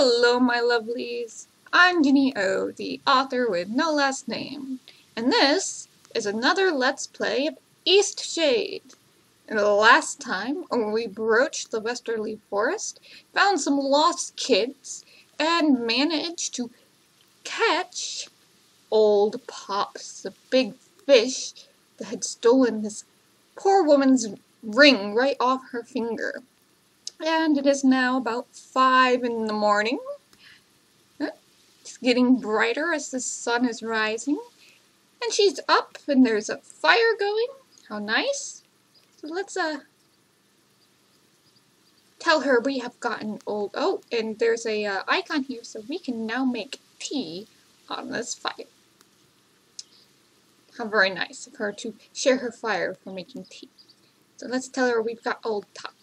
Hello, my lovelies. I'm Ginny O, the author with no last name, and this is another Let's Play of Eastshade. And the last time, when we broached the westerly forest, found some lost kids, and managed to catch Old Pops, the big fish that had stolen this poor woman's ring right off her finger. And it is now about 5 in the morning. It's getting brighter as the sun is rising. And she's up and there's a fire going. How nice. So let's tell her we have gotten old. Oh, and there's a icon here so we can now make tea on this fire. How very nice of her to share her fire for making tea. So let's tell her we've got old tops.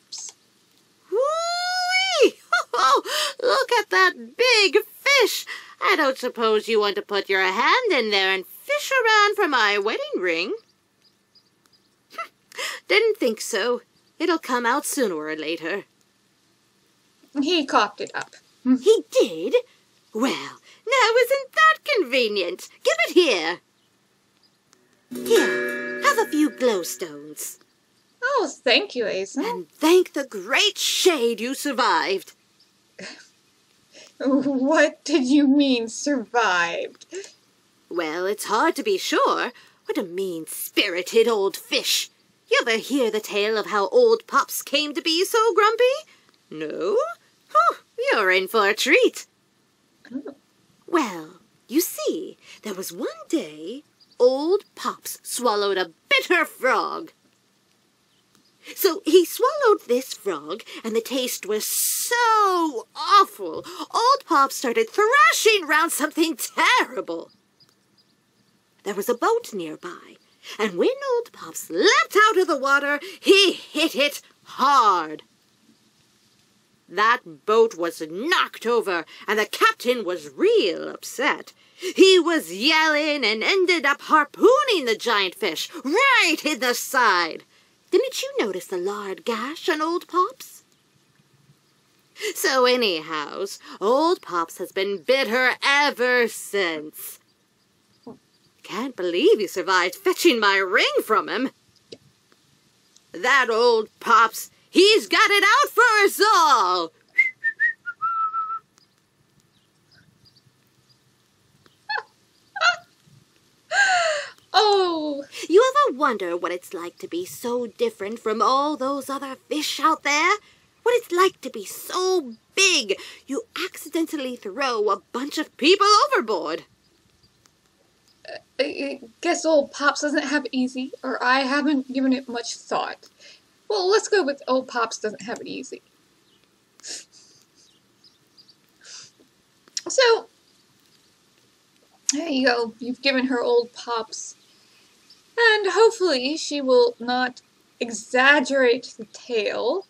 Whoo-wee! Oh, look at that big fish! I don't suppose you want to put your hand in there and fish around for my wedding ring? Didn't think so. It'll come out sooner or later. He coughed it up. He did? Well, now isn't that convenient? Give it here. Here, have a few glowstones. Oh, thank you, Asen. And thank the great shade you survived. What did you mean, survived? Well, it's hard to be sure. What a mean-spirited old fish. You ever hear the tale of how old Pops came to be so grumpy? No? Oh, you're in for a treat. Oh. Well, you see, there was one day old Pops swallowed a bitter frog. So he swallowed this frog, and the taste was so awful, old Pops started thrashing round something terrible. There was a boat nearby, and when old Pops leapt out of the water, he hit it hard. That boat was knocked over, and the captain was real upset. He was yelling and ended up harpooning the giant fish right in the side. Didn't you notice the lard gash on old Pops? So anyhows, old Pops has been bitter ever since. Can't believe you survived fetching my ring from him. That old Pops, he's got it out for us all. Oh! You ever wonder what it's like to be so different from all those other fish out there? What it's like to be so big you accidentally throw a bunch of people overboard? I guess old Pops doesn't have it easy, or I haven't given it much thought. Well, let's go with old Pops doesn't have it easy. So, there you go. You've given her old Pops. And hopefully she will not exaggerate the tale.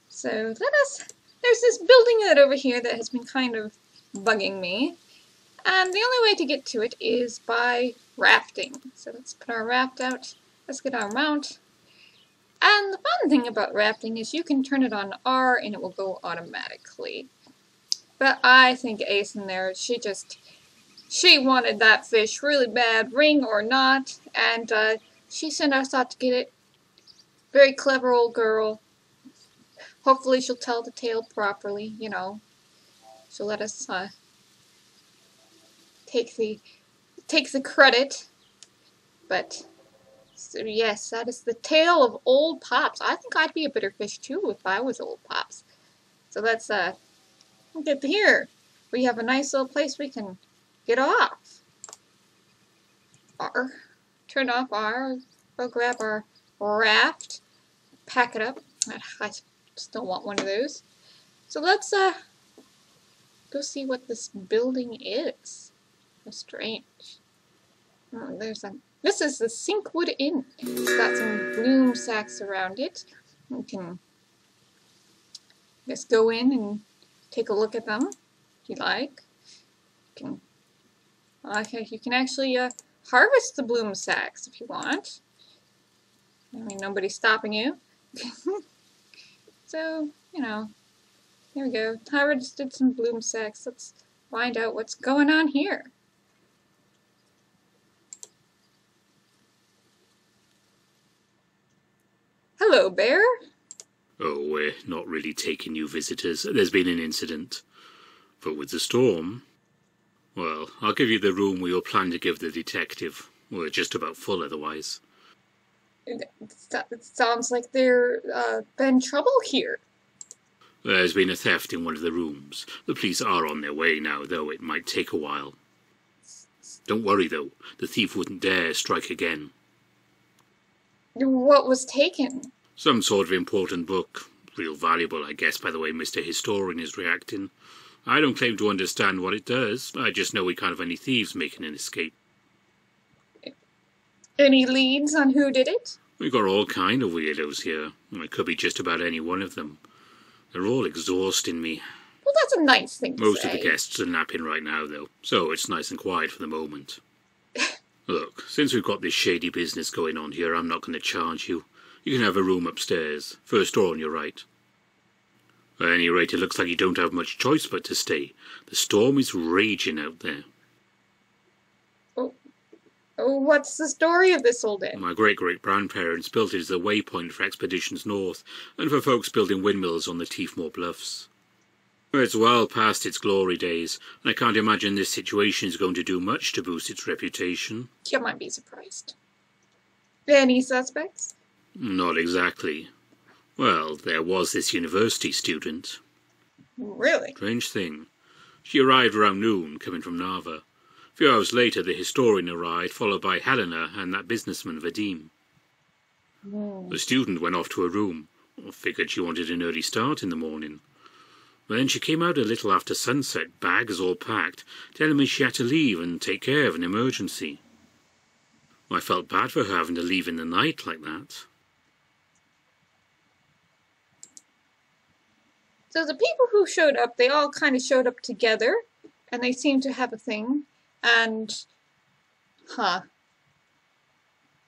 So there's this building over here that has been kind of bugging me. And the only way to get to it is by rafting. So let's put our raft out. Let's get our mount. And the fun thing about rafting is you can turn it on R and it will go automatically. But I think Ace in there, she wanted that fish really bad, ring or not, and she sent us out to get it. Very clever old girl. Hopefully she'll tell the tale properly, you know. She'll let us take the credit. But so yes, that is the tale of old Pops. I think I'd be a bitter fish too if I was old Pops. So let's get here. We have a nice little place we can get off. R. Turn off R. Go grab our raft. Pack it up. I still want one of those. So let's go see what this building is. How strange. Oh, this is the Sinkwood Inn. It's got some bloom sacks around it. You can just go in and take a look at them if you like. You can actually harvest the bloom sacks if you want. I mean, nobody's stopping you. So, you know, There we go. Tyra just did some bloom sacks. Let's find out what's going on here. Hello, Bear. Oh, we're not really taking new visitors. There's been an incident. But with the storm... Well, I'll give you the room we all planned to give the detective. We're just about full otherwise. It sounds like there's been trouble here. There's been a theft in one of the rooms. The police are on their way now, though it might take a while. Don't worry, though. The thief wouldn't dare strike again. What was taken? Some sort of important book. Real valuable, I guess, by the way Mr. Historian is reacting. I don't claim to understand what it does. I just know we can't have any thieves making an escape. Any leads on who did it? We've got all kind of weirdos here. It could be just about any one of them. They're all exhausting me. Well, that's a nice thing to Most say. of the guests are napping right now, though, so it's nice and quiet for the moment. Look, since we've got this shady business going on here, I'm not going to charge you. You can have a room upstairs, first door on your right. At any rate, it looks like you don't have much choice but to stay. The storm is raging out there. Oh, what's the story of this old inn? My great-great-grandparents built it as a waypoint for expeditions north, and for folks building windmills on the Tiefmoor Bluffs. It's well past its glory days, and I can't imagine this situation is going to do much to boost its reputation. You might be surprised. Any suspects? Not exactly. Well, there was this university student. Really? Strange thing. She arrived around noon, coming from Narva. A few hours later, the historian arrived, followed by Helena and that businessman, Vadim. The student went off to her room. I figured she wanted an early start in the morning. Then she came out a little after sunset, bags all packed, telling me she had to leave and take care of an emergency. I felt bad for her having to leave in the night like that. So the people who showed up, they all kind of showed up together, and they seem to have a thing, and...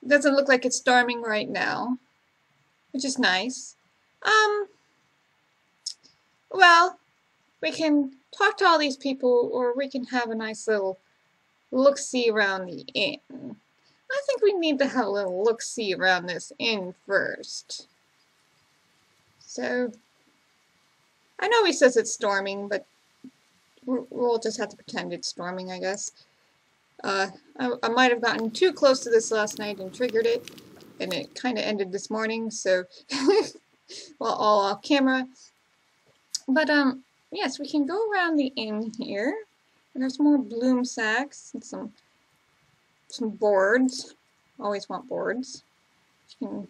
Doesn't look like it's storming right now, which is nice. Well, we can talk to all these people, or we can have a nice little look-see around the inn. I think we need to have a little look-see around this inn first. So, I know he says it's storming, but we'll just have to pretend it's storming, I guess. I might have gotten too close to this last night and triggered it, and it kind of ended this morning, so, well, all off camera. But, yes, we can go around the inn here. There's more bloom sacks and some boards. Always want boards. You can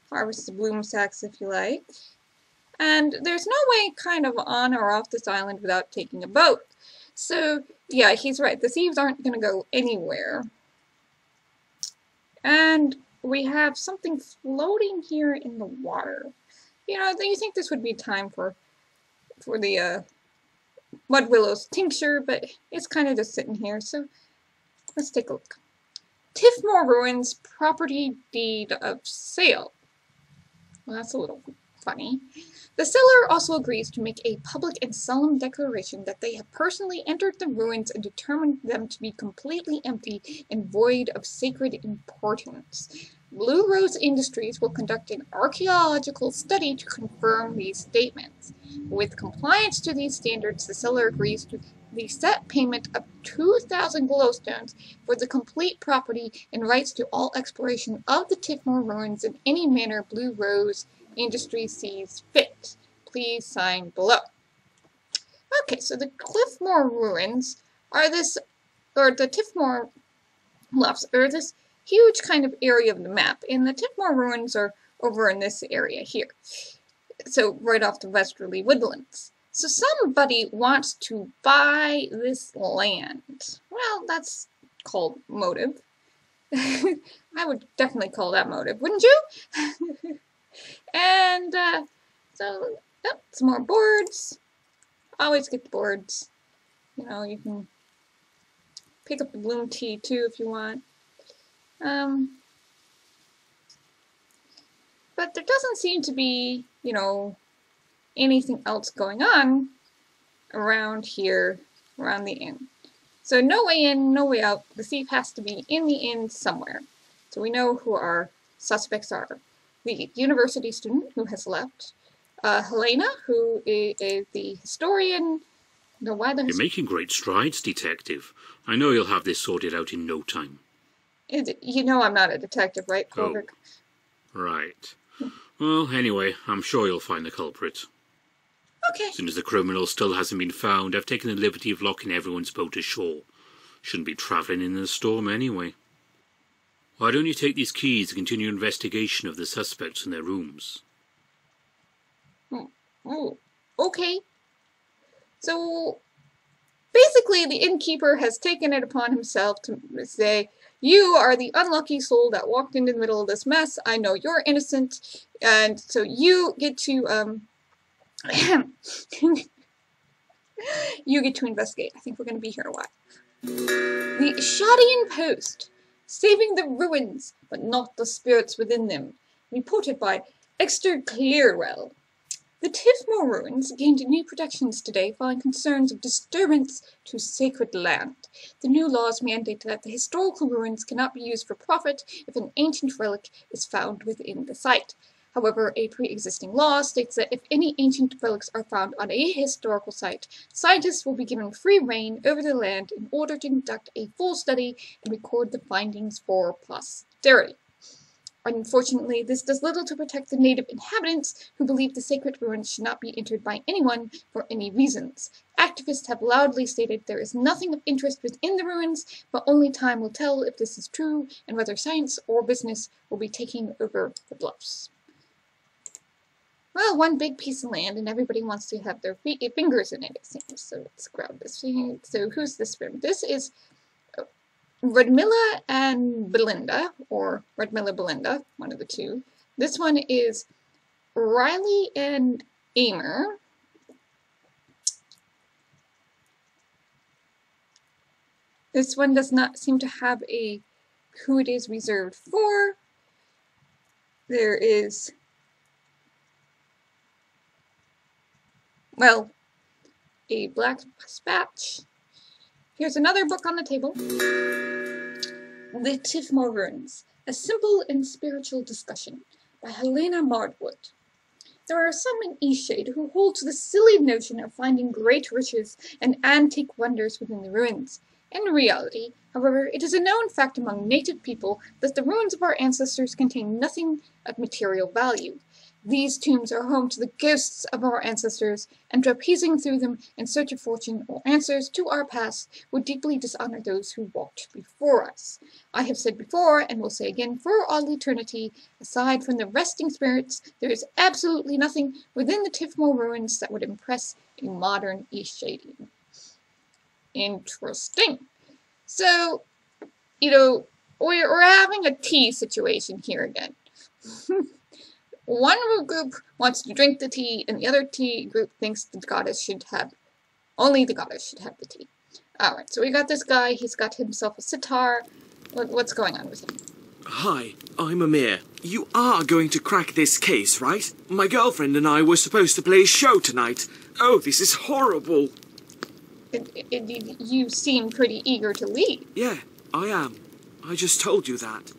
harvest the bloom sacks if you like. And there's no way kind of on or off this island without taking a boat. So, yeah, he's right. The thieves aren't going to go anywhere. And we have something floating here in the water. You know, you think this would be time for the Mud Willow's tincture, but it's kind of just sitting here, so let's take a look. Tiefmoor Ruins Property Deed of Sale. Well, that's a little funny. The seller also agrees to make a public and solemn declaration that they have personally entered the ruins and determined them to be completely empty and void of sacred importance. Blue Rose Industries will conduct an archaeological study to confirm these statements. With compliance to these standards, the seller agrees to the set payment of 2,000 glowstones for the complete property and rights to all exploration of the Tiefmoor ruins in any manner Blue Rose Industries sees fit. Please sign below. Okay, so the Cliffmoor ruins are the Tiefmoor Bluffs are this huge kind of area of the map, and the Tiefmoor ruins are over in this area here. So right off the westerly woodlands. So somebody wants to buy this land. Well, that's called motive. I would definitely call that motive, wouldn't you? And so, some more boards. Always get the boards. You know, you can pick up the bloom tea too if you want. But there doesn't seem to be, you know, anything else going on around here, around the inn. So no way in, no way out. The thief has to be in the inn somewhere. So we know who our suspects are. The university student who has left. Helena, who is the historian. You're making great strides, Detective. I know you'll have this sorted out in no time. You know I'm not a detective, right, Clover? Oh, right. Well, anyway, I'm sure you'll find the culprit. Okay. As soon as the criminal still hasn't been found, I've taken the liberty of locking everyone's boat ashore. Shouldn't be travelling in the storm anyway. Why don't you take these keys to continue investigation of the suspects in their rooms? Oh, okay. So, basically, the innkeeper has taken it upon himself to say, you are the unlucky soul that walked into the middle of this mess. I know you're innocent, and so you get to, you get to investigate. I think we're going to be here a while. The Shotcut Post, saving the ruins, but not the spirits within them. Reported by Exter Clearwell. The Tifmore ruins gained new protections today following concerns of disturbance to sacred land. The new laws mandate that the historical ruins cannot be used for profit if an ancient relic is found within the site. However, a pre-existing law states that if any ancient relics are found on a historical site, scientists will be given free rein over the land in order to conduct a full study and record the findings for posterity. Unfortunately, this does little to protect the native inhabitants who believe the sacred ruins should not be entered by anyone for any reasons. Activists have loudly stated there is nothing of interest within the ruins, but only time will tell if this is true and whether science or business will be taking over the bluffs. Well, one big piece of land and everybody wants to have their fingers in it, it seems. So let's grab this thing. So who's this room? This is Redmilla and Belinda, or Redmilla Belinda, one of the two. This one is Riley and Amer. This one does not seem to have a who it is reserved for. There is, well, a black spatch. Here's another book on the table. The Tifmore Ruins, A Simple and Spiritual Discussion by Helena Mardwood. There are some in Eastshade who hold to the silly notion of finding great riches and antique wonders within the ruins. In reality, however, it is a known fact among native people that the ruins of our ancestors contain nothing of material value. These tombs are home to the ghosts of our ancestors, and trapezing through them in search of fortune or answers to our past would deeply dishonor those who walked before us. I have said before, and will say again for all eternity, aside from the resting spirits, there is absolutely nothing within the Tifmore ruins that would impress a modern Eastshadian. Interesting. So, you know, we're having a tea situation here again. One group wants to drink the tea, and the other tea group thinks the goddess should have, only the goddess should have the tea. Alright, so we got this guy, he's got himself a sitar. What's going on with him? Hi, I'm Amir. You are going to crack this case, right? My girlfriend and I were supposed to play a show tonight. Oh, this is horrible. You seem pretty eager to leave. Yeah, I am. I just told you that.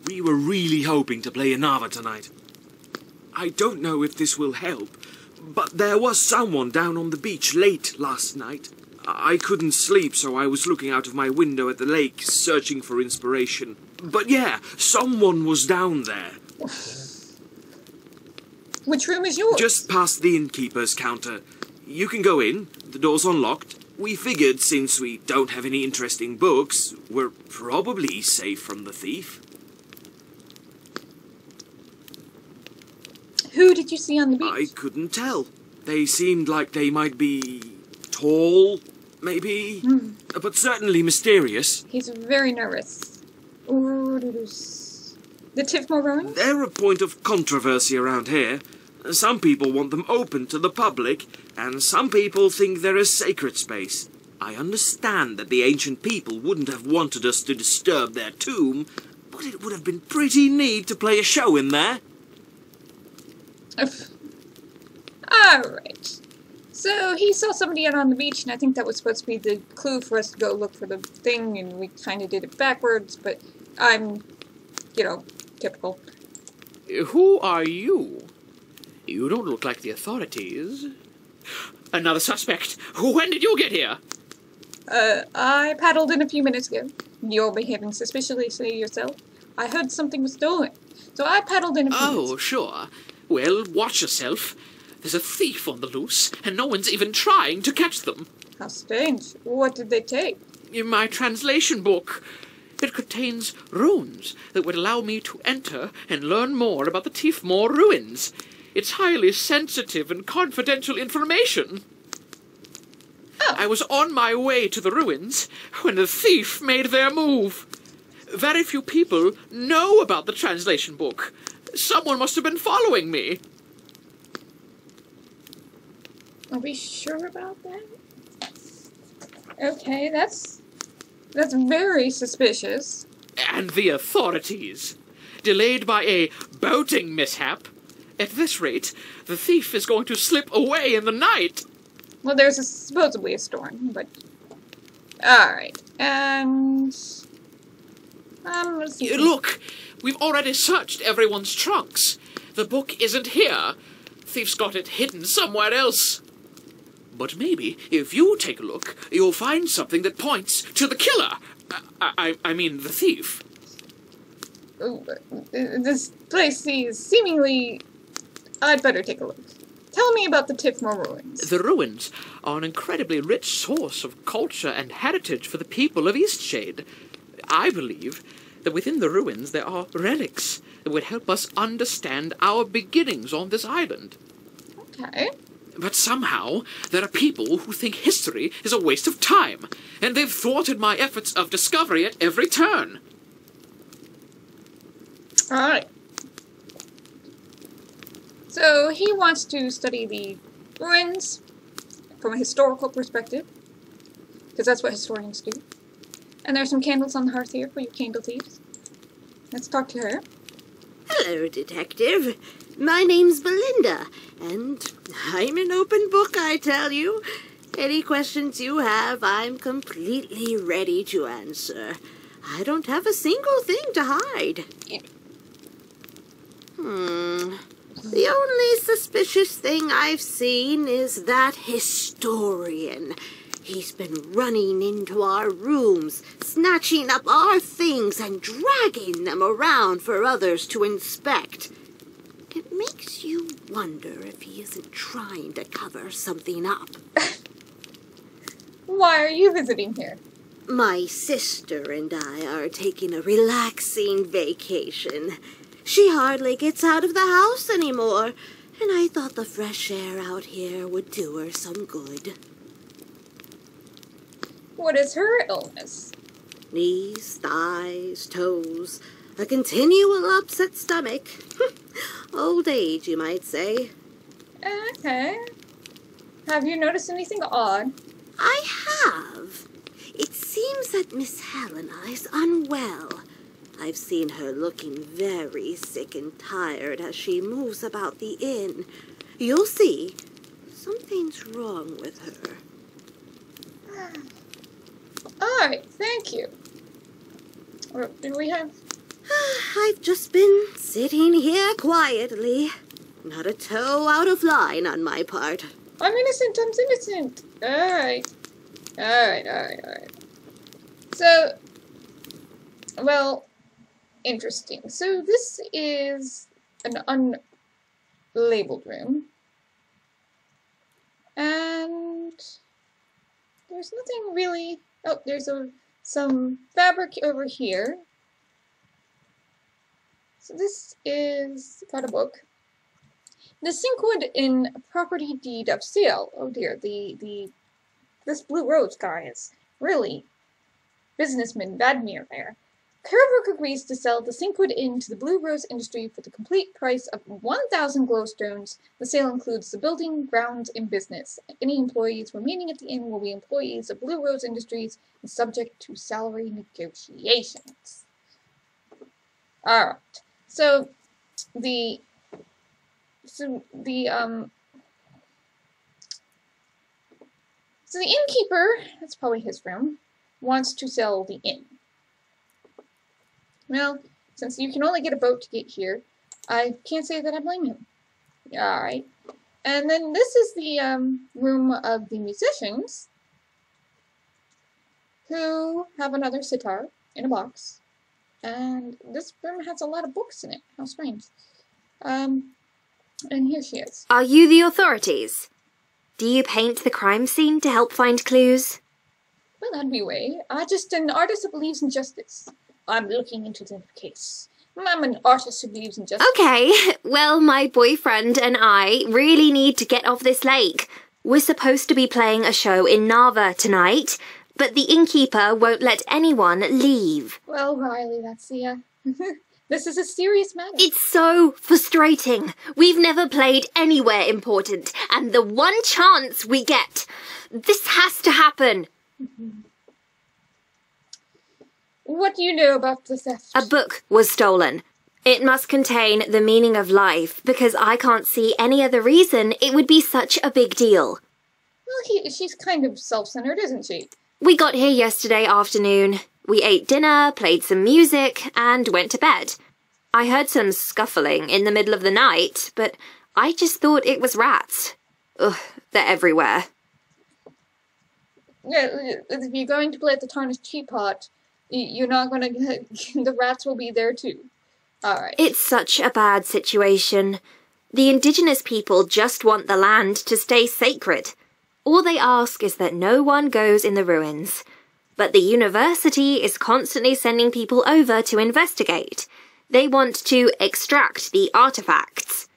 We were really hoping to play another tonight. I don't know if this will help, but there was someone down on the beach late last night. I couldn't sleep, so I was looking out of my window at the lake, searching for inspiration. But yeah, someone was down there. Which room is yours? Just past the innkeeper's counter. You can go in, the door's unlocked. We figured since we don't have any interesting books, we're probably safe from the thief. Who did you see on the beach? I couldn't tell. They seemed like they might be tall, maybe, but certainly mysterious. He's very nervous. The Tifmore ruins? They're a point of controversy around here. Some people want them open to the public, and some people think they're a sacred space. I understand that the ancient people wouldn't have wanted us to disturb their tomb, but it would have been pretty neat to play a show in there. Alright. So he saw somebody out on the beach, and I think that was supposed to be the clue for us to go look for the thing, and we kind of did it backwards, but I'm, typical. Who are you? You don't look like the authorities. Another suspect. When did you get here? I paddled in a few minutes ago. You're behaving suspiciously yourself. I heard something was stolen, so I paddled in a few minutes. Oh, sure. Well, watch yourself. There's a thief on the loose, and no one's even trying to catch them. How strange. What did they take? In my translation book, it contains runes that would allow me to enter and learn more about the Tiefmoor ruins. It's highly sensitive and confidential information. Oh. I was on my way to the ruins when the thief made their move. Very few people know about the translation book. Someone must have been following me. Are we sure about that? Okay, that's very suspicious. And the authorities. Delayed by a boating mishap. At this rate, the thief is going to slip away in the night. Well, there's supposedly a storm, but... Alright, and... let's see. Look, we've already searched everyone's trunks. The book isn't here. Thief's got it hidden somewhere else. But maybe, if you take a look, you'll find something that points to the killer. I mean, the thief. This place is seemingly... I'd better take a look. Tell me about the Tiefmoor ruins. The ruins are an incredibly rich source of culture and heritage for the people of Eastshade. I believe that within the ruins there are relics that would help us understand our beginnings on this island. Okay. But somehow, there are people who think history is a waste of time, and they've thwarted my efforts of discovery at every turn. Alright. So, he wants to study the ruins from a historical perspective, because that's what historians do. And there's some candles on the hearth here for you candle thieves. Let's talk to her. Hello, Detective. My name's Belinda, and I'm an open book, I tell you. Any questions you have, I'm completely ready to answer. I don't have a single thing to hide. The only suspicious thing I've seen is that historian. He's been running into our rooms, snatching up our things and dragging them around for others to inspect. It makes you wonder if he isn't trying to cover something up. Why are you visiting here? My sister and I are taking a relaxing vacation. She hardly gets out of the house anymore, and I thought the fresh air out here would do her some good. What is her illness? Knees, thighs, toes, a continual upset stomach. Old age, you might say. Okay. Have you noticed anything odd? I have. It seems that Miss Helena is unwell. I've seen her looking very sick and tired as she moves about the inn. You'll see. Something's wrong with her. Alright, thank you. What do we have? I've just been sitting here quietly. Not a toe out of line on my part. I'm innocent. Alright. So, well, interesting. So this is an unlabeled room. And there's nothing really... Oh, there's some fabric over here. So this is... got a book. The Sinkwood Inn property deed of sale. Oh dear, this Blue Rose guy is really businessman Vadmir there. Kerrbrook agrees to sell the Sinkwood Inn to the Blue Rose industry for the complete price of 1,000 glowstones. The sale includes the building, grounds, and business. Any employees remaining at the inn will be employees of Blue Rose Industries and subject to salary negotiations. Alright, so the So the innkeeper, that's probably his room, wants to sell the inn. Well, since you can only get a boat to get here, I can't say that I blame him. Alright. And then this is the room of the musicians, who have another sitar in a box. And this room has a lot of books in it. How strange. And here she is. Are you the authorities? Do you paint the crime scene to help find clues? Well, that'd be way. I'm just an artist who believes in justice. I'm looking into the case. I'm an artist who believes in justice. Okay, well, my boyfriend and I really need to get off this lake. We're supposed to be playing a show in Narva tonight, but the innkeeper won't let anyone leave. Well, Riley, that's the, this is a serious matter. It's so frustrating. We've never played anywhere important, and the one chance we get, this has to happen. What do you know about the theft? A book was stolen. It must contain the meaning of life, because I can't see any other reason it would be such a big deal. Well, she's kind of self-centered, isn't she? We got here yesterday afternoon. We ate dinner, played some music, and went to bed. I heard some scuffling in the middle of the night, but I just thought it was rats. Ugh, they're everywhere. Yeah, if you're going to play at the Tarnished Teapot, you're not going to get... the rats will be there too. Alright. It's such a bad situation. The indigenous people just want the land to stay sacred. All they ask is that no one goes in the ruins. But the university is constantly sending people over to investigate. They want to extract the artifacts.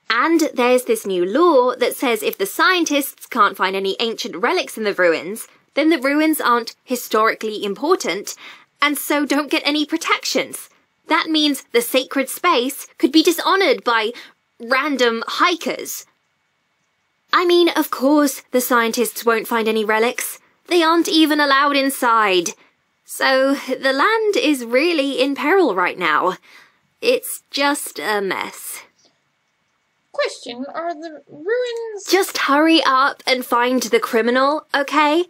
And there's this new law that says if the scientists can't find any ancient relics in the ruins, then the ruins aren't historically important, and so don't get any protections. That means the sacred space could be dishonored by random hikers. I mean, of course, the scientists won't find any relics. They aren't even allowed inside. So the land is really in peril right now. It's just a mess. Question, are the ruins... Just hurry up and find the criminal, okay?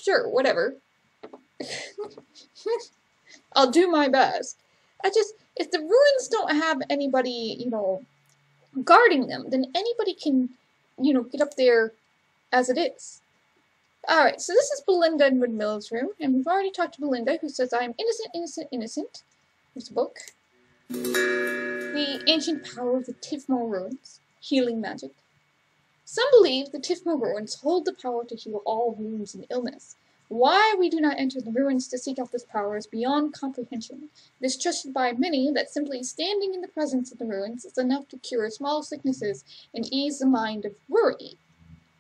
Sure, whatever. I'll do my best. If the ruins don't have anybody, guarding them, then anybody can, get up there as it is. Alright, so this is Belinda and Woodmill's room, and we've already talked to Belinda, who says, I am innocent, innocent, innocent. Here's the book. The ancient power of the Tifmore ruins. Healing magic. Some believe the Tifmore ruins hold the power to heal all wounds and illness. Why we do not enter the ruins to seek out this power is beyond comprehension. It is trusted by many that simply standing in the presence of the ruins is enough to cure small sicknesses and ease the mind of worry.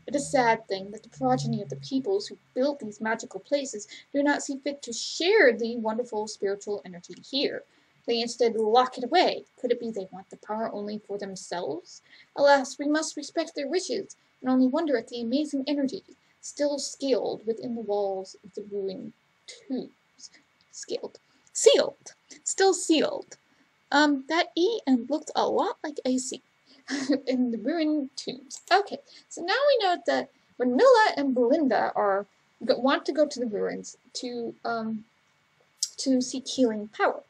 It is a sad thing that the progeny of the peoples who built these magical places do not see fit to share the wonderful spiritual energy here. They instead lock it away. Could it be they want the power only for themselves? Alas, we must respect their wishes, and only wonder at the amazing energy still sealed within the walls of the ruined tombs. Still sealed. That E and looked a lot like AC in the ruined tombs. Okay, so now we know that Vanilla and Belinda want to go to the ruins to seek healing power.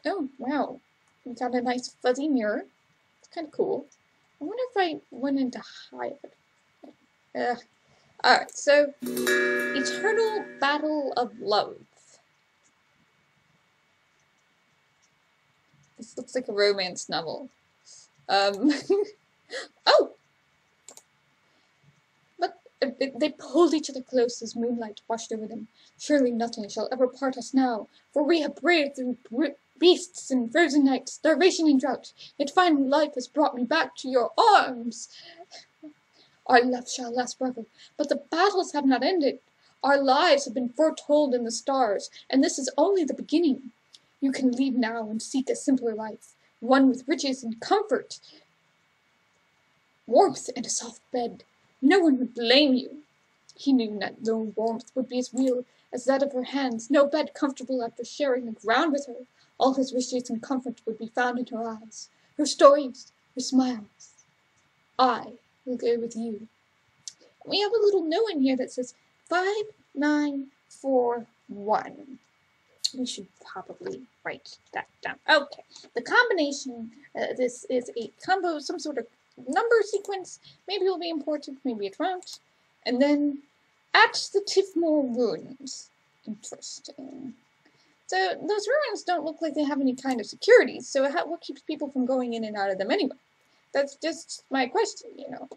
Oh, wow. We got a nice fuzzy mirror. It's kind of cool. I wonder if I went into hide. Alright, so Eternal Battle of Love. This looks like a romance novel. Oh! But they pulled each other close as moonlight washed over them. Surely nothing shall ever part us now, for we have braved through beasts and frozen nights, starvation and drought, yet finally life has brought me back to your arms. Our love shall last forever, but the battles have not ended. Our lives have been foretold in the stars, and this is only the beginning. You can leave now and seek a simpler life, one with riches and comfort, warmth and a soft bed. No one would blame you. He knew that no warmth would be as real as that of her hands, no bed comfortable after sharing the ground with her. All his wishes and comfort would be found in her eyes, her stories, her smiles. I will go with you. We have a little note in here that says 5941. We should probably write that down. Okay, the combination, this is a combo, some sort of number sequence. Maybe it will be important, maybe it won't. And then, at the Tifmore Ruins. Interesting. So, those ruins don't look like they have any kind of security, so what keeps people from going in and out of them anyway? That's just my question, you know.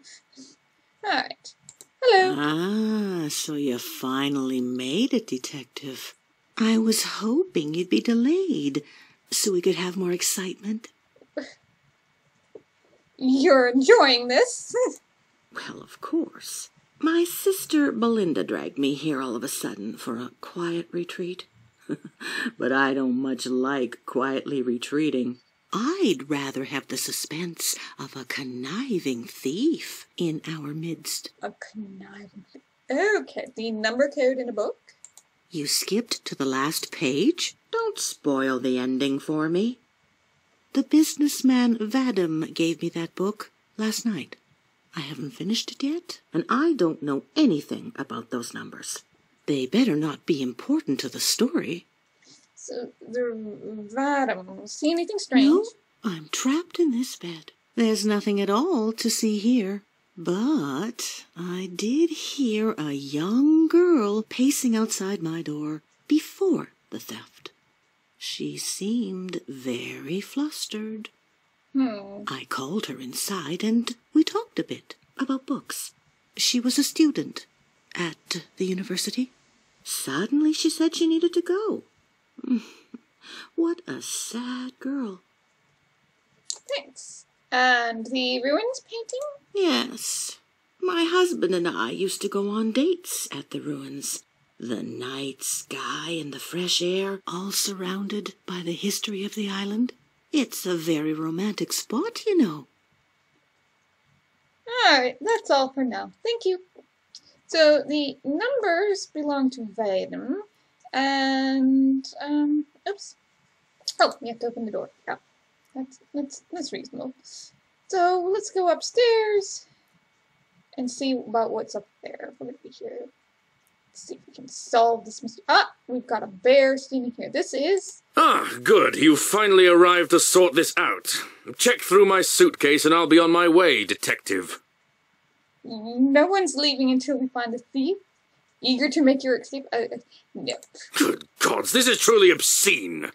Alright. Hello. Ah, so you finally made it, Detective. I was hoping you'd be delayed, so we could have more excitement. You're enjoying this? Well, of course. My sister Belinda dragged me here all of a sudden for a quiet retreat. But I don't much like quietly retreating. I'd rather have the suspense of a conniving thief in our midst. A conniving thief. Okay, the number code in a book. You skipped to the last page? Don't spoil the ending for me. The businessman Vadim gave me that book last night. I haven't finished it yet, and I don't know anything about those numbers. They better not be important to the story. So, the Vadim. See anything strange? No, I'm trapped in this bed. There's nothing at all to see here. But I did hear a young girl pacing outside my door before the theft. She seemed very flustered. I called her inside and we talked a bit about books. She was a student at the university. Suddenly she said she needed to go. What a sad girl. Thanks. And the ruins painting? Yes. My husband and I used to go on dates at the ruins. The night sky and the fresh air, all surrounded by the history of the island. It's a very romantic spot, you know. Alright, that's all for now. Thank you. So, the numbers belong to Vadim, and, oops. Oh, you have to open the door. Yeah, that's reasonable. So, let's go upstairs and see about what's up there. What did we hear? Let's see if we can solve this mystery. Ah, we've got a bear standing here. This is... Ah, good. You've finally arrived to sort this out. Check through my suitcase and I'll be on my way, Detective. No one's leaving until we find the thief. Eager to make your escape? No. Good gods, this is truly obscene.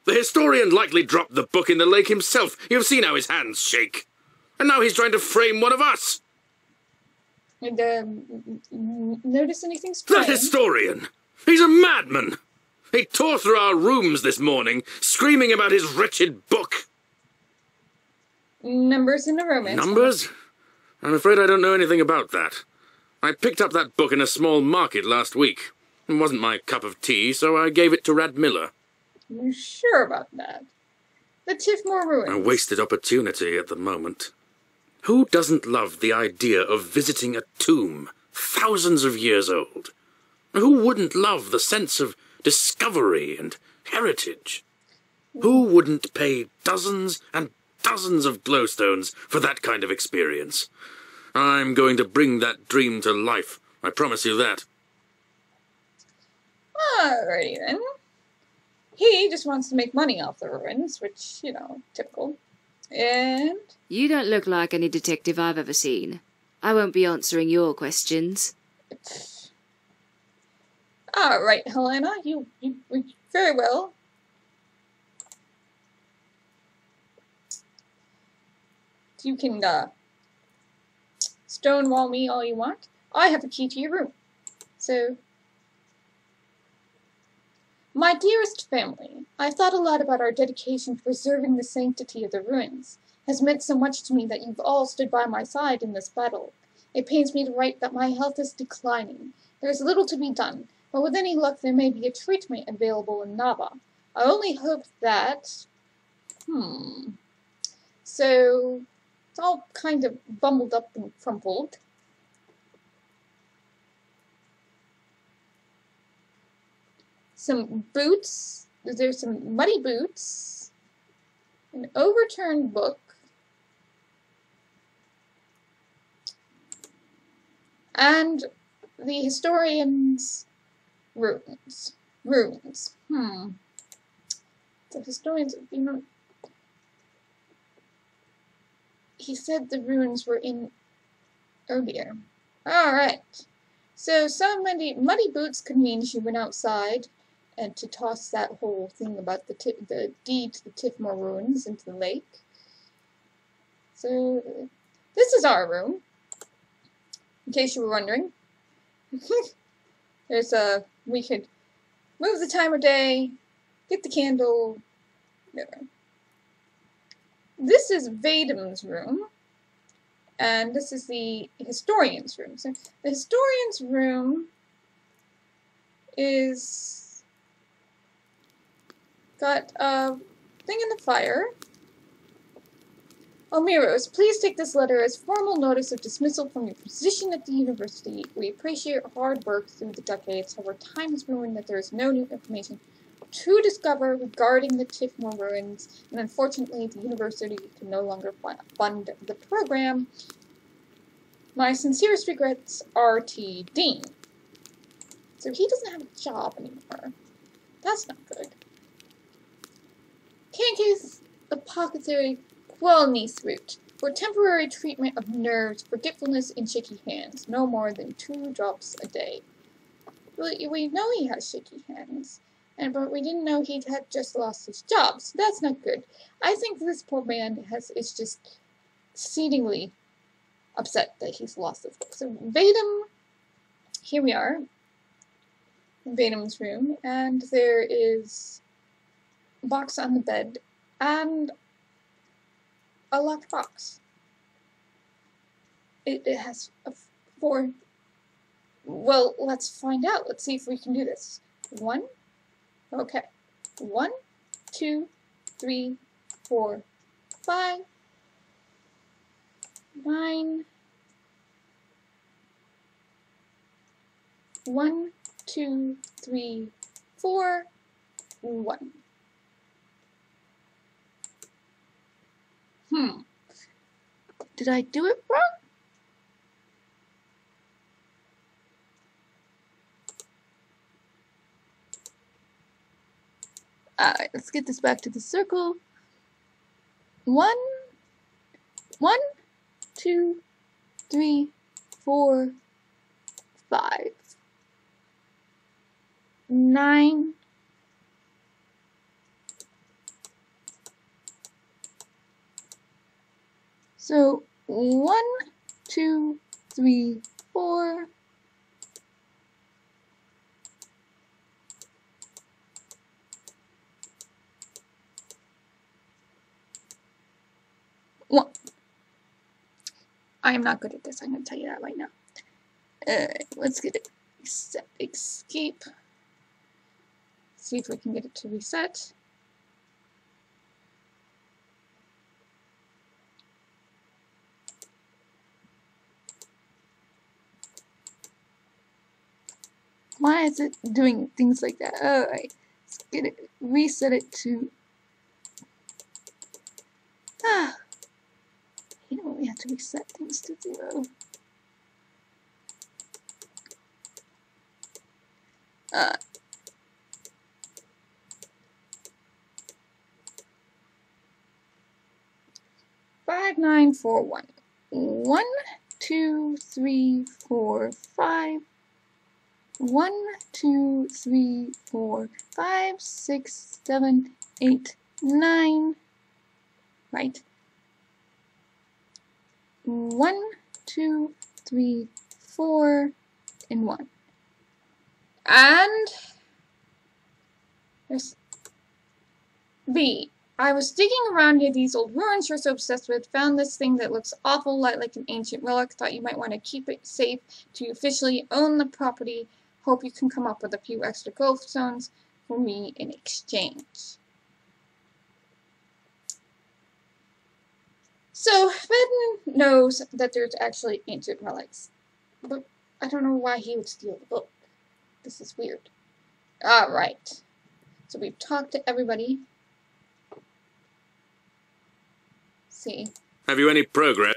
The historian likely dropped the book in the lake himself. You've seen how his hands shake. And now he's trying to frame one of us. And, notice anything strange? The historian! He's a madman! He tore through our rooms this morning, screaming about his wretched book. Numbers in the romance. Numbers? I'm afraid I don't know anything about that. I picked up that book in a small market last week. It wasn't my cup of tea, so I gave it to Rad Miller. You sure about that? The Tifmore Ruins. A wasted opportunity at the moment. Who doesn't love the idea of visiting a tomb thousands of years old? Who wouldn't love the sense of discovery and heritage? Who wouldn't pay dozens and dozens of glowstones for that kind of experience? I'm going to bring that dream to life. I promise you that. Alrighty then. He just wants to make money off the ruins, which, you know, typical. And... You don't look like any detective I've ever seen. I won't be answering your questions. Alright, Helena, you very well. You can, stonewall me all you want. I have a key to your room. So... My dearest family, I've thought a lot about our dedication to preserving the sanctity of the ruins. It has meant so much to me that you've all stood by my side in this battle. It pains me to write that my health is declining. There is little to be done, but with any luck there may be a treatment available in Nava. I only hope that... So, it's all kind of bumbled up and crumpled. Some boots. There's some muddy boots. An overturned book. And the historian's ruins. Ruins. The historians, he said the ruins were in earlier. Alright. So some muddy boots convened she went outside and to toss that whole thing about the deed to the Tiffmore ruins into the lake. So this is our room, in case you were wondering. There's we could move the time of day, get the candle, whatever. This is Vadem's room, and this is the historian's room. So the historian's room is got a thing in the fire. Omeros, please take this letter as formal notice of dismissal from your position at the university. We appreciate your hard work through the decades. However, time has ruined that there is no new information to discover regarding the Tiffmore ruins, and unfortunately the university can no longer fund the program. My sincerest regrets, R.T. Dean. So he doesn't have a job anymore. That's not good. Canca's apothecary wellness root for temporary treatment of nerves, forgetfulness, and shaky hands. No more than 2 drops a day. We know he has shaky hands, but we didn't know he had just lost his job, so that's not good. I think this poor man is just exceedingly upset that he's lost his book. So Vadem, here we are, in Vadem's room, and there is a box on the bed, and a locked box. It has 4. Well, let's find out. Let's see if we can do this. 1. Okay. 1, 2, 3, 4, 5, 9. 1, 2, 3, 4, 1. Did I do it wrong? Alright, let's get this back to the circle. 1, 2, 3, 4, 5, 9. So 1, 2, 3, 4. One. I am not good at this. I'm going to tell you that right now. Let's get it. Escape. See if we can get it to reset. Why is it doing things like that? Alright, let's get it, reset it to, you know, we have to reset things to 0. Five, 9, 4, 1. 1, 2, 3, 4, 5. 1, 2, 3, 4, 5, 6, 7, 8, 9. Right. 1, 2, 3, 4, and 1. And there's B. I was digging around near these old ruins you're so obsessed with, found this thing that looks awful like an ancient relic, thought you might want to keep it safe to officially own the property. Hope you can come up with a few extra gold stones for me in exchange. So, Fedden knows that there's actually ancient relics, but I don't know why he would steal the book. This is weird. Alright, so we've talked to everybody. See. Have you any progress?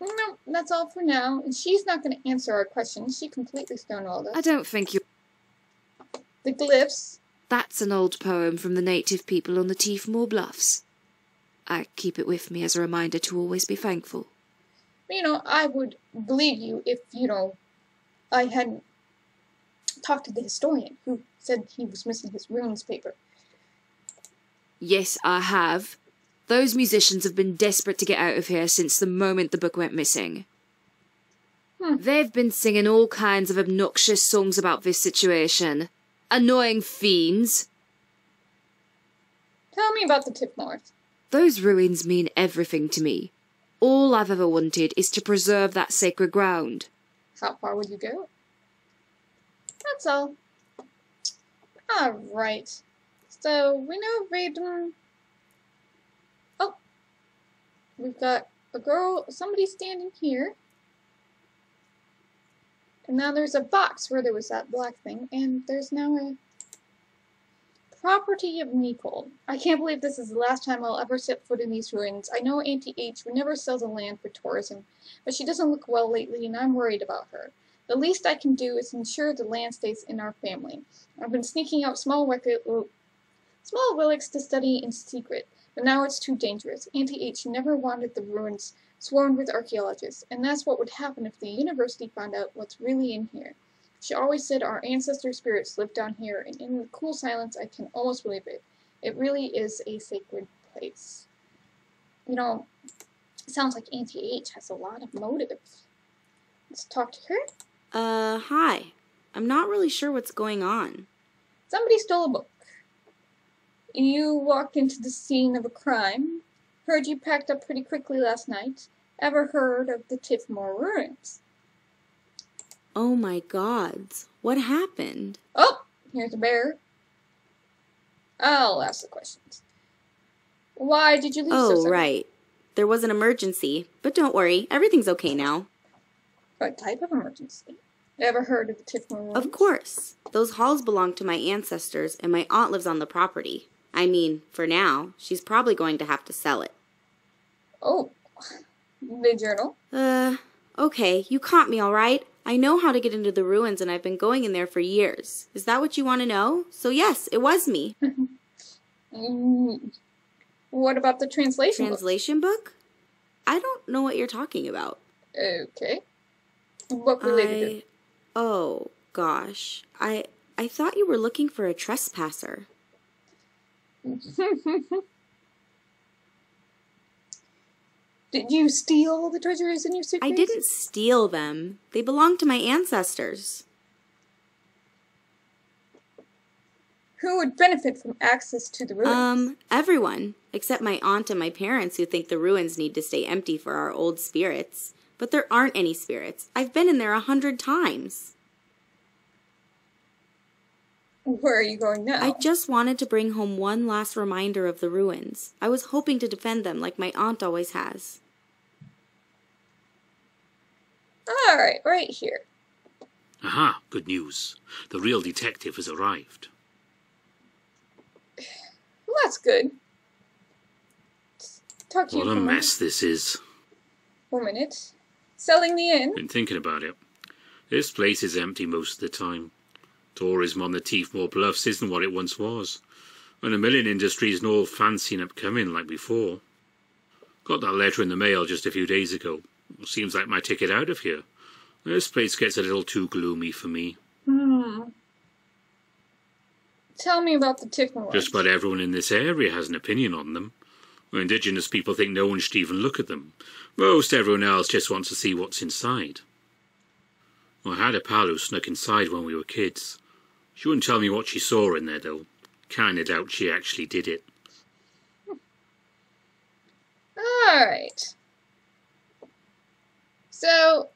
No, that's all for now. And she's not going to answer our questions. She completely stonewalled us. I don't think you... The glyphs. That's an old poem from the native people on the Teefmore Bluffs. I keep it with me as a reminder to always be thankful. I would believe you if, I hadn't talked to the historian who said he was missing his runes paper. Yes, I have. Those musicians have been desperate to get out of here since the moment the book went missing. They've been singing all kinds of obnoxious songs about this situation. Annoying fiends. Tell me about the Tipmores. Those ruins mean everything to me. All I've ever wanted is to preserve that sacred ground. How far would you go? That's all. Alright. So, we know Raiden. Oh. We've got a girl, somebody standing here. And now there's a box where there was that black thing. And there's now a property of Nicole. I can't believe this is the last time I'll ever set foot in these ruins. I know Auntie H would never sell the land for tourism, but she doesn't look well lately and I'm worried about her. The least I can do is ensure the land stays in our family. I've been sneaking out small relics to study in secret, but now it's too dangerous. Auntie H never wanted the ruins swarmed with archaeologists, and that's what would happen if the university found out what's really in here. She always said our ancestor spirits live down here, and in the cool silence I can almost believe it. It really is a sacred place. It sounds like Auntie H has a lot of motives. Let's talk to her. Hi. I'm not really sure what's going on. Somebody stole a book. You walked into the scene of a crime. Heard you packed up pretty quickly last night. Ever heard of the Tiffmore ruins? Oh my gods. What happened? Oh, here's a bear. I'll ask the questions. Why did you leave so suddenly? Oh, right. There was an emergency, but don't worry, everything's okay now. What type of emergency? Ever heard of the Tiffmore ruins? Of course. Those halls belong to my ancestors, and my aunt lives on the property. I mean, for now, she's probably going to have to sell it. Oh, the journal? Okay, you caught me all right. I know how to get into the ruins, and I've been going in there for years. Is that what you want to know? So yes, it was me. What about the translation book? Translation book? I don't know what you're talking about. Okay. What related to? Oh, gosh. I thought you were looking for a trespasser. Did you steal the treasures in your suitcase? I didn't steal them. They belong to my ancestors. Who would benefit from access to the ruins? Everyone. Except my aunt and my parents who think the ruins need to stay empty for our old spirits. But there aren't any spirits. I've been in there 100 times. Where are you going now? I just wanted to bring home one last reminder of the ruins. I was hoping to defend them like my aunt always has. Alright, right here. Aha, good news. The real detective has arrived. Well, that's good. Talk to you What a for mess this is. 1 minute. Selling the inn? Been thinking about it. This place is empty most of the time. Tourism on the Teefmore Bluffs isn't what it once was. And the milling industry isn't all fancy and upcoming like before. Got that letter in the mail just a few days ago. Seems like my ticket out of here. This place gets a little too gloomy for me. Tell me about the Tiffmore. Just about everyone in this area has an opinion on them. Indigenous people think no one should even look at them. Most everyone else just wants to see what's inside. I had a pal who snuck inside when we were kids. She wouldn't tell me what she saw in there, though. Kinda doubt she actually did it. Alright. So,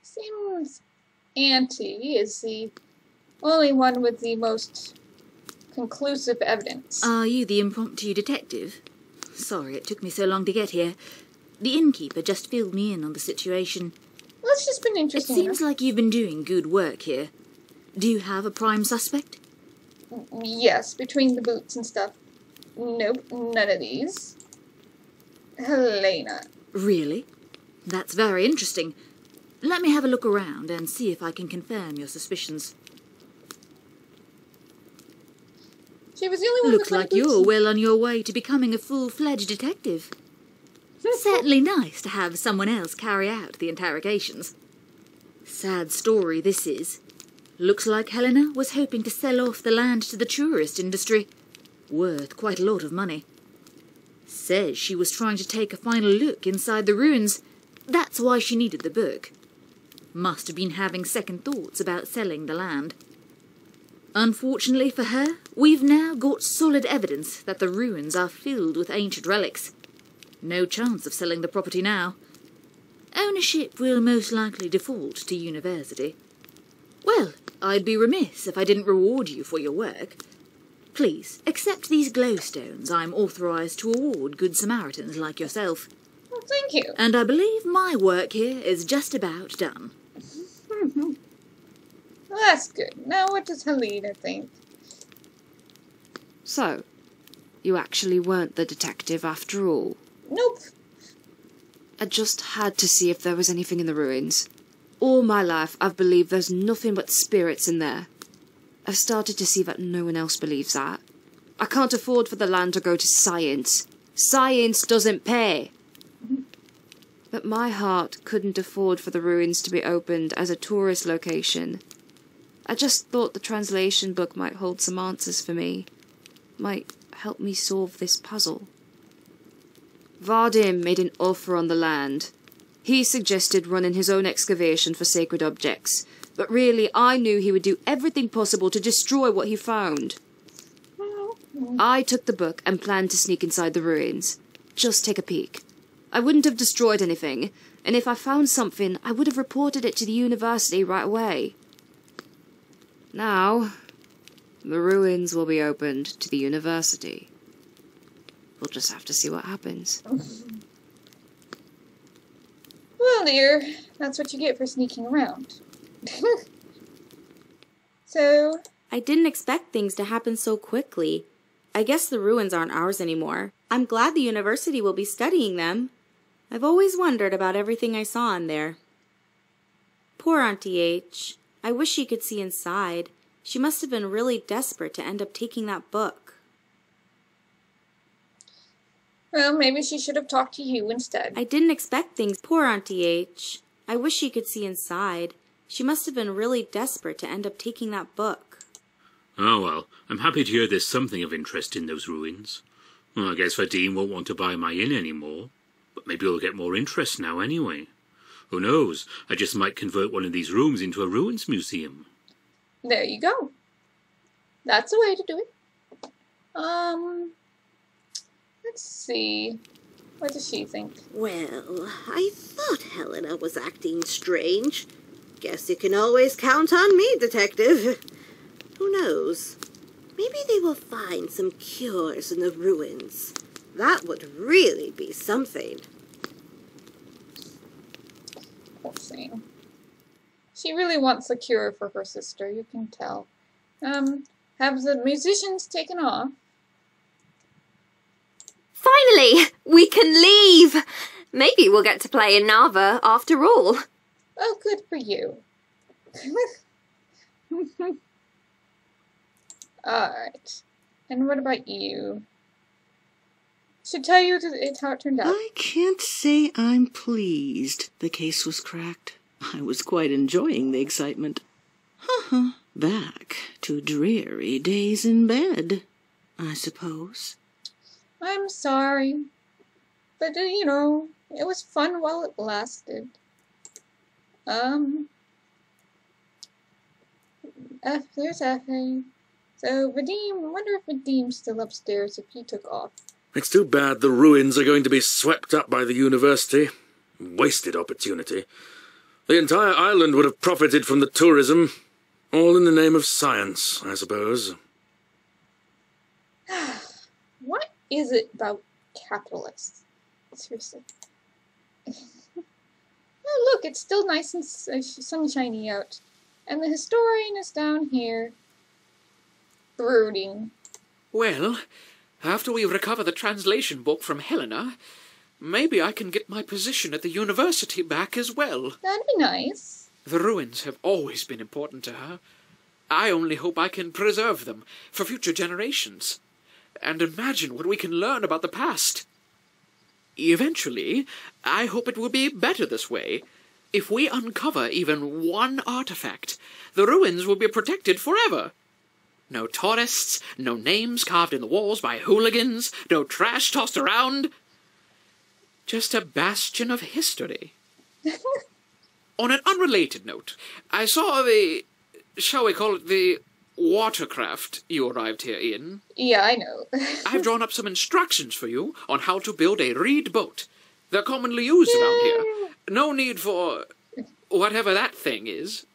seems Auntie is the only one with the most conclusive evidence. Are you the impromptu detective? Sorry it took me so long to get here. The innkeeper just filled me in on the situation. Well, it's just been It interesting. seems like you've been doing good work here. Do you have a prime suspect? Yes, between the boots and stuff. Nope, none of these. Helena. Really? That's very interesting. Let me have a look around and see if I can confirm your suspicions. She was the only one Looks with like you're well on your way to becoming a full-fledged detective. Certainly nice to have someone else carry out the interrogations. Sad story this is. Looks like Helena was hoping to sell off the land to the tourist industry. Worth quite a lot of money. Says she was trying to take a final look inside the ruins. That's why she needed the book. Must have been having second thoughts about selling the land. Unfortunately for her, we've now got solid evidence that the ruins are filled with ancient relics. No chance of selling the property now. Ownership will most likely default to university. Well, I'd be remiss if I didn't reward you for your work. Please, accept these glowstones I'm authorised to award good Samaritans like yourself. Well, thank you. And I believe my work here is just about done. Well, that's good. Now what does Helena think? So, you actually weren't the detective after all? Nope. I just had to see if there was anything in the ruins. All my life I've believed there's nothing but spirits in there. I've started to see that no one else believes that. I can't afford for the land to go to science. Science doesn't pay. But my heart couldn't afford for the ruins to be opened as a tourist location. I just thought the translation book might hold some answers for me. Might help me solve this puzzle. Vadim made an offer on the land. He suggested running his own excavation for sacred objects, but really I knew he would do everything possible to destroy what he found. I took the book and planned to sneak inside the ruins. Just take a peek. I wouldn't have destroyed anything, and if I found something, I would have reported it to the university right away. Now, the ruins will be opened to the university. We'll just have to see what happens. Well, dear, that's what you get for sneaking around. So... I didn't expect things to happen so quickly. I guess the ruins aren't ours anymore. I'm glad the university will be studying them. I've always wondered about everything I saw in there. Poor Auntie H. I wish she could see inside. She must have been really desperate to end up taking that book. Well, maybe she should have talked to you instead. I didn't expect things. Poor Auntie H. I wish she could see inside. She must have been really desperate to end up taking that book. Oh, well, I'm happy to hear there's something of interest in those ruins. Well, I guess Vadim won't want to buy my inn anymore. But maybe he'll get more interest now anyway. Who knows? I just might convert one of these rooms into a ruins museum. There you go. That's a way to do it. Let's see. What does she think? Well, I thought Helena was acting strange. Guess you can always count on me, Detective. Who knows? Maybe they will find some cures in the ruins. That would really be something. Poor thing. She really wants a cure for her sister, you can tell. Have the musicians taken off? Finally! We can leave! Maybe we'll get to play in Narva after all. Oh, good for you. Alright. And what about you? Should tell you how it turned out. I can't say I'm pleased the case was cracked. I was quite enjoying the excitement. Back to dreary days in bed, I suppose. I'm sorry. But, you know, it was fun while it lasted. There's Effie. So, Vadim, I wonder if Vadim's still upstairs if he took off. It's too bad the ruins are going to be swept up by the university. Wasted opportunity. The entire island would have profited from the tourism. All in the name of science, I suppose. What is it about capitalists? Seriously. Oh, look, it's still nice and sunshiny out. And the historian is down here, brooding. Well, after we recover the translation book from Helena, maybe I can get my position at the university back as well. That'd be nice. The ruins have always been important to her. I only hope I can preserve them for future generations. And imagine what we can learn about the past. Eventually, I hope it will be better this way. If we uncover even one artifact, the ruins will be protected forever. No tourists, no names carved in the walls by hooligans, no trash tossed around. Just a bastion of history. On an unrelated note, I saw the, shall we call it the watercraft you arrived here in. Yeah, I know. I've drawn up some instructions for you on how to build a reed boat. They're commonly used around here. No need for whatever that thing is.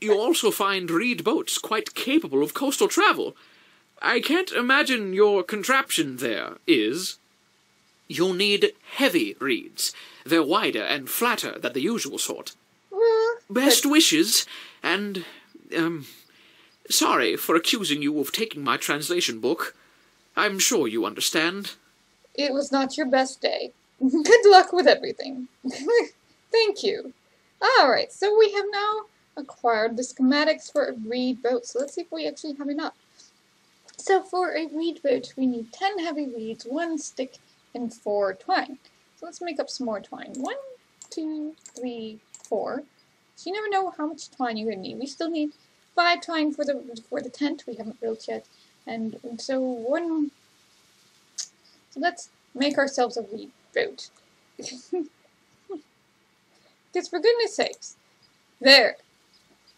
You also find reed boats quite capable of coastal travel. I can't imagine your contraption there is. You'll need heavy reeds. They're wider and flatter than the usual sort. Best wishes, and, sorry for accusing you of taking my translation book. I'm sure you understand. It was not your best day. Good luck with everything. Thank you. Alright, so we have now acquired the schematics for a reed boat. So let's see if we actually have enough. So for a reed boat, we need 10 heavy reeds, 1 stick, and 4 twine. So let's make up some more twine. 1, 2, 3, 4. So you never know how much twine you're going to need. We still need 5 twine for the tent we haven't built yet. And so so let's make ourselves a reed boat. Because for goodness sakes, there.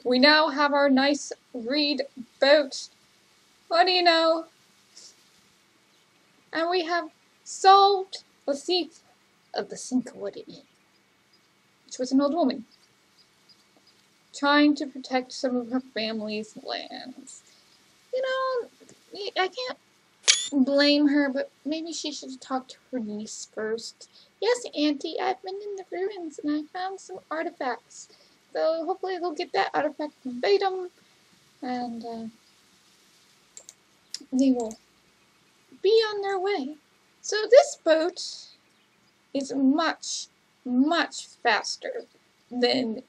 We now have our nice reed boat. What do you know? And we have solved the thief of the Sinkwood Inn, which was an old woman trying to protect some of her family's lands. You know, I can't blame her, but maybe she should have talked to her niece first. Yes, Auntie, I've been in the ruins and I found some artifacts. So hopefully they'll get that artifact verbatim, and they will be on their way. So this boat is much, much faster than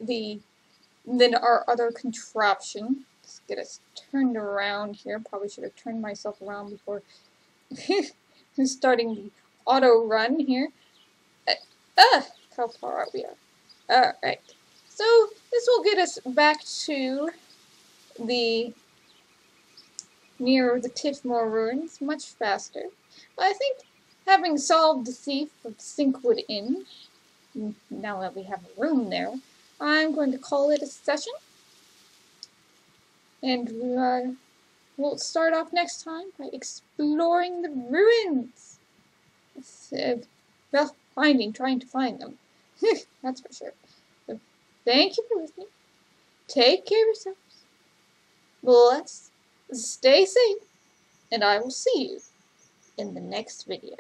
our other contraption. Let's get us turned around here. Probably should have turned myself around before starting the auto run here. How far out we are. Alright. So this will get us back to near the Tiffmore ruins much faster. But I think having solved the thief of Sinkwood Inn, now that we have a room there, I'm going to call it a session. And we'll start off next time by exploring the ruins. Well, trying to find them. That's for sure. So, thank you for listening. Take care of yourselves. Bless. Stay safe. And I will see you in the next video.